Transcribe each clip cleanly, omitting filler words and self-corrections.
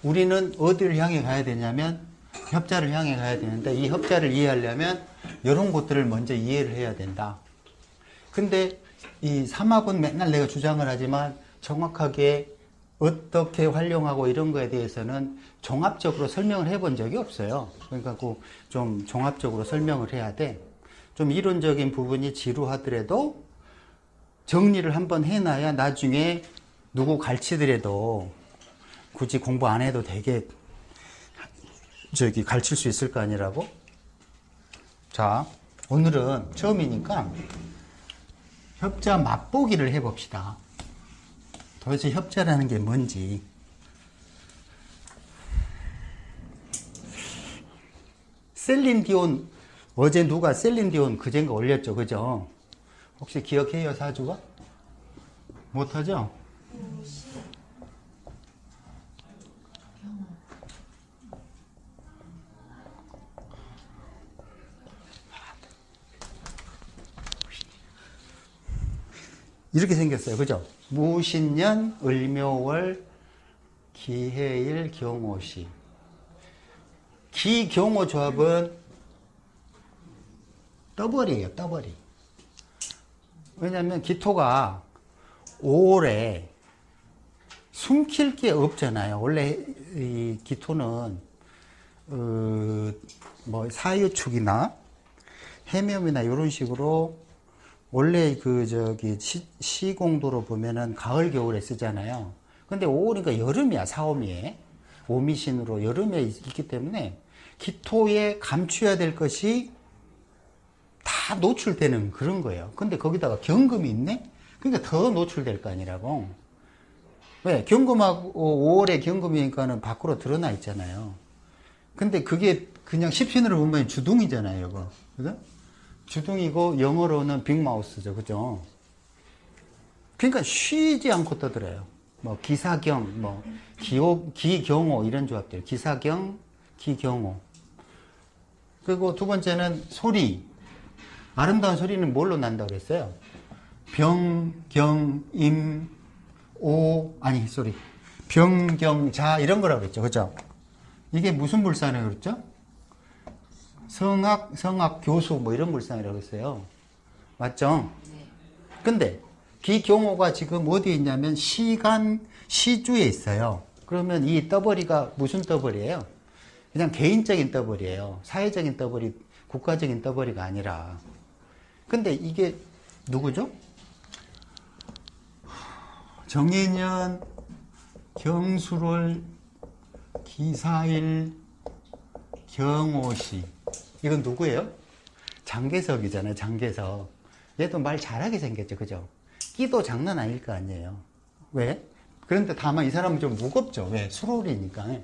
우리는 어디를 향해 가야 되냐면 협자를 향해 가야 되는데 이 협자를 이해하려면 이런 것들을 먼저 이해를 해야 된다. 근데 이 삼합은 맨날 내가 주장을 하지만 정확하게 어떻게 활용하고 이런 거에 대해서는 종합적으로 설명을 해본 적이 없어요. 그러니까 좀 종합적으로 설명을 해야 돼. 좀 이론적인 부분이 지루하더라도 정리를 한번 해놔야 나중에 누구 가르치더라도 굳이 공부 안 해도 되게 가르칠 수 있을 거 아니라고. 자, 오늘은 처음이니까 협자 맛보기를 해봅시다. 도대체 협자라는 게 뭔지. 셀린디온, 어제 누가 셀린디온 그젠가 올렸죠, 그죠? 혹시 기억해요, 사주가? 못하죠? 이렇게 생겼어요. 그죠? 무신년, 을묘월, 기해일, 경오시. 기경오 조합은 더블이에요. 더블이. 왜냐하면 기토가 5월에 숨길 게 없잖아요. 원래 이 기토는 뭐 사유축이나 해묘이나 이런 식으로 원래 시공도로 보면은 가을 겨울에 쓰잖아요. 근데 5월이니까 여름이야. 사오미에 오미신으로 여름에 있기 때문에 기토에 감춰야 될 것이 다 노출되는 그런 거예요. 근데 거기다가 경금이 있네? 그러니까 더 노출될 거 아니라고. 왜? 경금하고 5월에 경금이니까는 밖으로 드러나 있잖아요. 근데 그게 그냥 십신으로 보면 주둥이잖아요, 이거. 그죠? 주둥이고 영어로는 빅마우스죠. 그죠? 그러니까 쉬지 않고 떠들어요. 뭐 기사경, 뭐 기경호 이런 조합들. 기사경, 기경호. 그리고 두 번째는 소리. 아름다운 소리는 뭘로 난다고 그랬어요? 병, 경, 임, 오, 병, 경, 자 이런 거라고 그랬죠. 그죠? 이게 무슨 불산이라고 그랬죠? 성악, 교수 뭐 이런 불상이라고 했어요. 맞죠? 근데 기경호가 지금 어디에 있냐면 시주에 있어요. 그러면 이 떠벌이가 무슨 떠벌이에요? 그냥 개인적인 떠벌이에요. 사회적인 떠벌이, 국가적인 떠벌이가 아니라. 근데 이게 누구죠? 정해년, 경술월, 기사일, 경오시. 이건 누구예요? 장개석이잖아요. 장개석. 얘도 말 잘하게 생겼죠. 그죠? 끼도 장난 아닐 거 아니에요. 왜? 그런데 다만 이 사람은 좀 무겁죠. 왜? 수월이니까.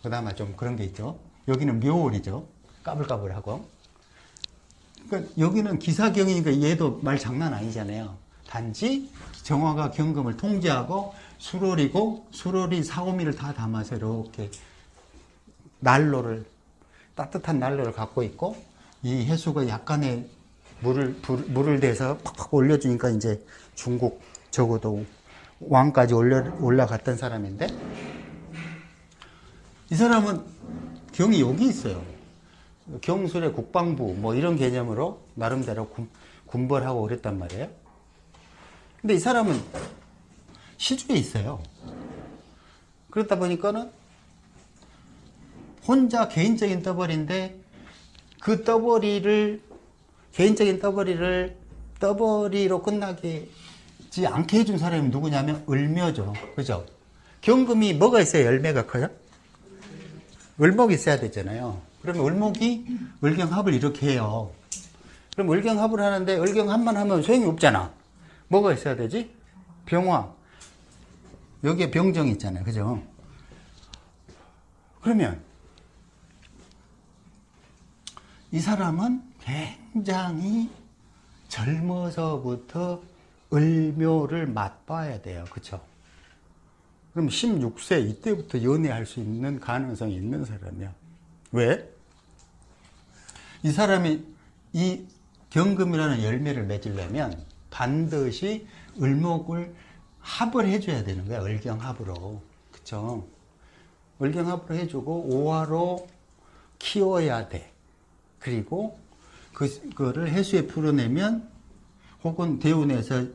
그나마 좀 그런 게 있죠. 여기는 묘월이죠. 까불까불하고. 그러니까 여기는 기사경이니까 얘도 말 장난 아니잖아요. 단지 정화가 경금을 통제하고 수월이고 수월이 사오미를 다 담아서 이렇게 난로를 따뜻한 난로를 갖고 있고 이 해수가 약간의 물을 대서 팍팍 올려주니까 이제 중국 적어도 왕까지 올라갔던 사람인데 이 사람은 경이 여기 있어요. 경술의 국방부 뭐 이런 개념으로 나름대로 군벌하고 그랬단 말이에요. 근데 이 사람은 시주에 있어요. 그렇다 보니까는 혼자 개인적인 떠벌인데 그 개인적인 떠벌이로 끝나지 않게 해준 사람이 누구냐면 을묘죠. 그죠? 경금이 뭐가 있어야 열매가 커요? 을목이 있어야 되잖아요. 그러면 을목이 을경합을 이렇게 해요. 그럼 을경합을 하는데 을경합만 하면 소용이 없잖아. 뭐가 있어야 되지? 병화. 여기에 병정이 있잖아요. 그죠? 그러면 이 사람은 굉장히 젊어서부터 을묘를 맛봐야 돼요. 그쵸? 그럼 16세 이때부터 연애할 수 있는 가능성이 있는 사람이야. 왜? 이 사람이 이 경금이라는 열매를 맺으려면 반드시 을목을 합을 해줘야 되는 거야. 을경합으로. 그쵸? 을경합을 해주고 오화로 키워야 돼. 그리고 그거를 해수에 풀어내면 혹은 대운에서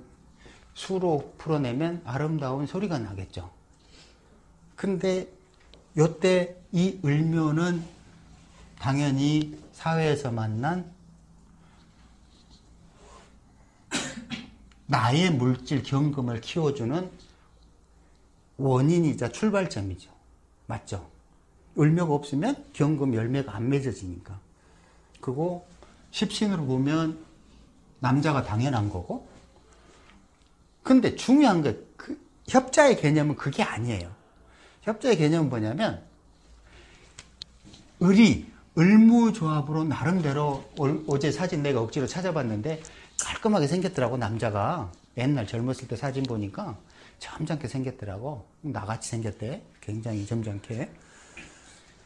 수로 풀어내면 아름다운 소리가 나겠죠. 근데 요때 이 을묘는 당연히 사회에서 만난 나의 물질 경금을 키워주는 원인이자 출발점이죠. 맞죠? 을묘가 없으면 경금 열매가 안 맺어지니까. 그리고 십신으로 보면 남자가 당연한 거고. 근데 중요한 게 협자의 개념은 그게 아니에요. 협자의 개념은 뭐냐면 을이 을무조합으로 나름대로 어제 사진 내가 억지로 찾아봤는데 깔끔하게 생겼더라고. 남자가 옛날 젊었을 때 사진 보니까 점잖게 생겼더라고. 나같이 생겼대. 굉장히 점잖게.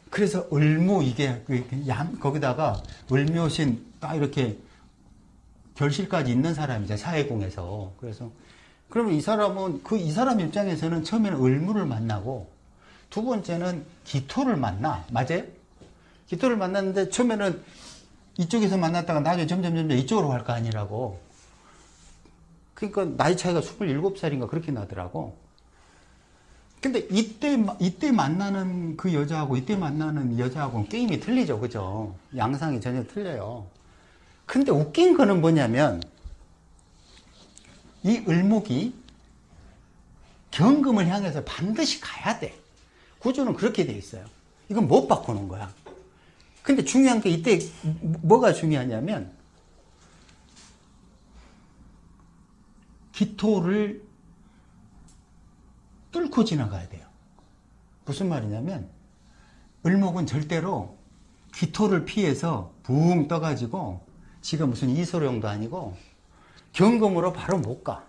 그래서 을무 이게 거기다가 을묘신 딱 이렇게 결실까지 있는 사람이죠. 사회공에서. 그래서 그러면 이 사람은 이 사람 입장에서는 처음에는 을무를 만나고 두 번째는 기토를 만나. 맞아요? 기토를 만났는데 처음에는 이쪽에서 만났다가 나중에 점점 이쪽으로 갈 거 아니라고. 그러니까 나이 차이가 27살인가 그렇게 나더라고. 근데 이때 만나는 그 여자하고 이때 만나는 여자하고는 게임이 틀리죠. 그죠? 양상이 전혀 틀려요. 근데 웃긴 거는 뭐냐면 이 을목이 경금을 향해서 반드시 가야 돼. 구조는 그렇게 돼 있어요. 이건 못 바꾸는 거야. 근데 중요한 게 이때 뭐가 중요하냐면 기토를 뚫고 지나가야 돼요. 무슨 말이냐면 을목은 절대로 기토를 피해서 붕 떠가지고 지가 무슨 이소룡도 아니고 경금으로 바로 못 가.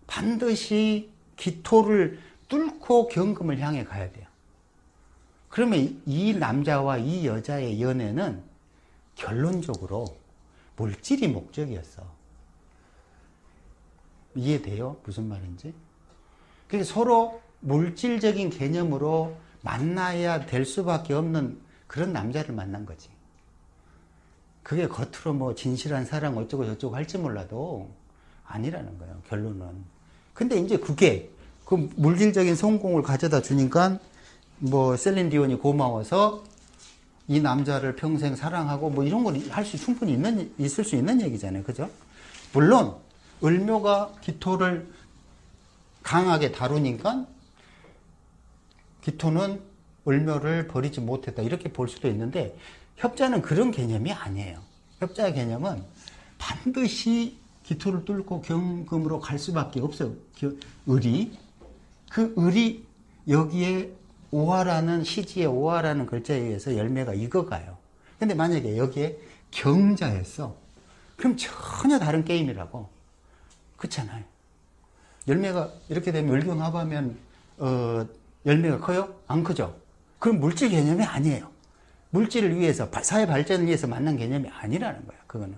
반드시 기토를 뚫고 경금을 향해 가야 돼요. 그러면 이 남자와 이 여자의 연애는 결론적으로 물질이 목적이었어. 이해돼요? 무슨 말인지? 그래서 서로 물질적인 개념으로 만나야 될 수밖에 없는 그런 남자를 만난 거지. 그게 겉으로 뭐 진실한 사랑 어쩌고 저쩌고 할지 몰라도 아니라는 거예요, 결론은. 근데 이제 그게 그 물질적인 성공을 가져다 주니까 뭐 셀린 디온이 고마워서 이 남자를 평생 사랑하고 뭐 이런 건 할 수 충분히 있을 수 있는 얘기잖아요. 그죠? 물론 을묘가 기토를 강하게 다루니까 기토는 을묘를 버리지 못했다. 이렇게 볼 수도 있는데 협자는 그런 개념이 아니에요. 협자의 개념은 반드시 기토를 뚫고 경금으로 갈 수밖에 없어요. 을이. 그 을이 여기에 오화라는 시지에 오화라는 글자에 의해서 열매가 익어가요. 근데 만약에 여기에 경자였어. 그럼 전혀 다른 게임이라고. 그렇잖아요. 열매가 이렇게 되면 을경합하면 열매가 커요? 안 크죠? 그럼 물질 개념이 아니에요. 물질을 위해서 사회 발전을 위해서 만난 개념이 아니라는 거야. 그거는.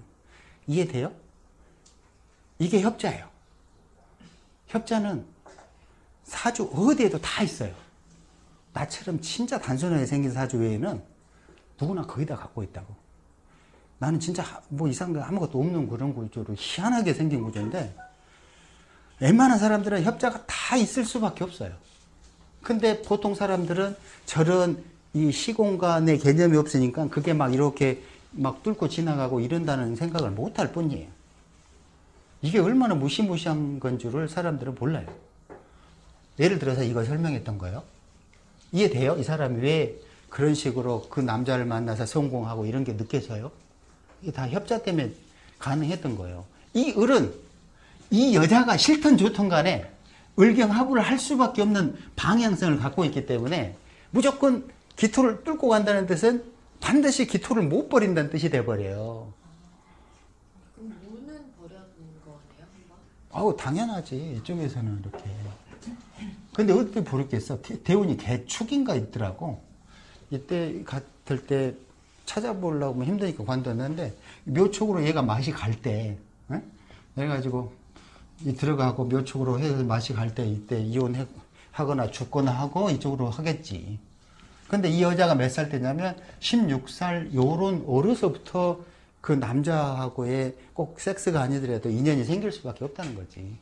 이해돼요? 이게 협자예요. 협자는 사주 어디에도 다 있어요. 나처럼 진짜 단순하게 생긴 사주 외에는 누구나 거의 다 갖고 있다고. 나는 진짜 뭐 이상한 거 아무것도 없는 그런 구조로 희한하게 생긴 구조인데 웬만한 사람들은 협자가 다 있을 수밖에 없어요. 근데 보통 사람들은 저런 이 시공간의 개념이 없으니까 그게 막 이렇게 막 뚫고 지나가고 이런다는 생각을 못 할 뿐이에요. 이게 얼마나 무시무시한 건 줄을 사람들은 몰라요. 예를 들어서 이거 설명했던 거예요. 이해돼요? 이 사람이 왜 그런 식으로 그 남자를 만나서 성공하고 이런 게 느껴져요? 이게 다 협자 때문에 가능했던 거예요. 이 을은 이 여자가 싫든 좋든 간에 을경합을 할 수밖에 없는 방향성을 갖고 있기 때문에 무조건 기토를 뚫고 간다는 뜻은 반드시 기토를 못 버린다는 뜻이 돼버려요. 그럼 무는 버려는 거네요? 한번? 아우 당연하지. 이쪽에서는 이렇게. 근데 어떻게 버렸겠어? 대운이 개축인가 있더라고. 이때 같을 때 찾아보려고 힘드니까 관뒀는데 묘축으로 얘가 맛이 갈 때, 그래가지고 들어가고 묘축으로 해서 맛이 갈 때 이때 이혼하고 하거나 죽거나 하고 이쪽으로 하겠지. 근데 이 여자가 몇 살 때냐면 16살 요런 어려서부터 그 남자하고의 꼭 섹스가 아니더라도 인연이 생길 수밖에 없다는 거지.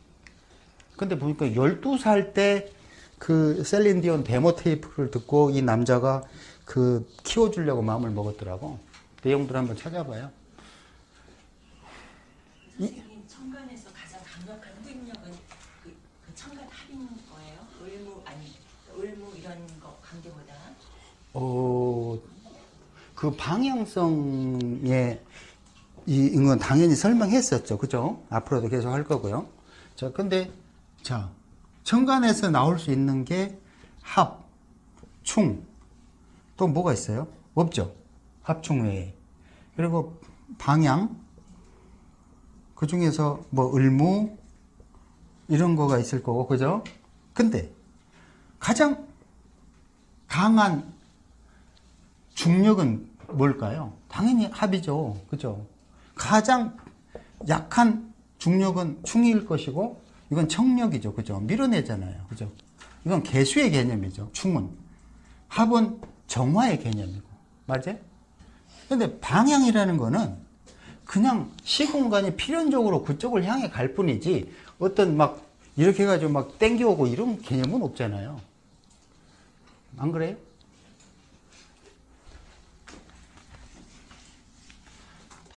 근데 보니까 12살 때 그 셀린디온 데모 테이프를 듣고 이 남자가 그 키워주려고 마음을 먹었더라고. 내용들 한번 찾아봐요. 선생님, 천간에서 가장 강력한 후임력은 그 천간 합인 거예요? 을무 이런 거 관계보다? 그 방향성에 이건 당연히 설명했었죠. 그죠? 앞으로도 계속 할 거고요. 자, 근데, 자, 천간에서 나올 수 있는 게 합, 충, 또 뭐가 있어요? 없죠? 합충 외에. 그리고 방향, 그 중에서 뭐 을무, 이런 거가 있을 거고, 그죠? 근데, 가장 강한 중력은 뭘까요? 당연히 합이죠. 그죠? 가장 약한 중력은 충일 것이고, 이건 청력이죠. 그죠? 밀어내잖아요. 그죠? 이건 개수의 개념이죠. 충은. 합은 정화의 개념이고. 맞아요? 근데 방향이라는 거는 그냥 시공간이 필연적으로 그쪽을 향해 갈 뿐이지, 어떤 막, 이렇게 해가지고 막 땡겨오고 이런 개념은 없잖아요. 안 그래요?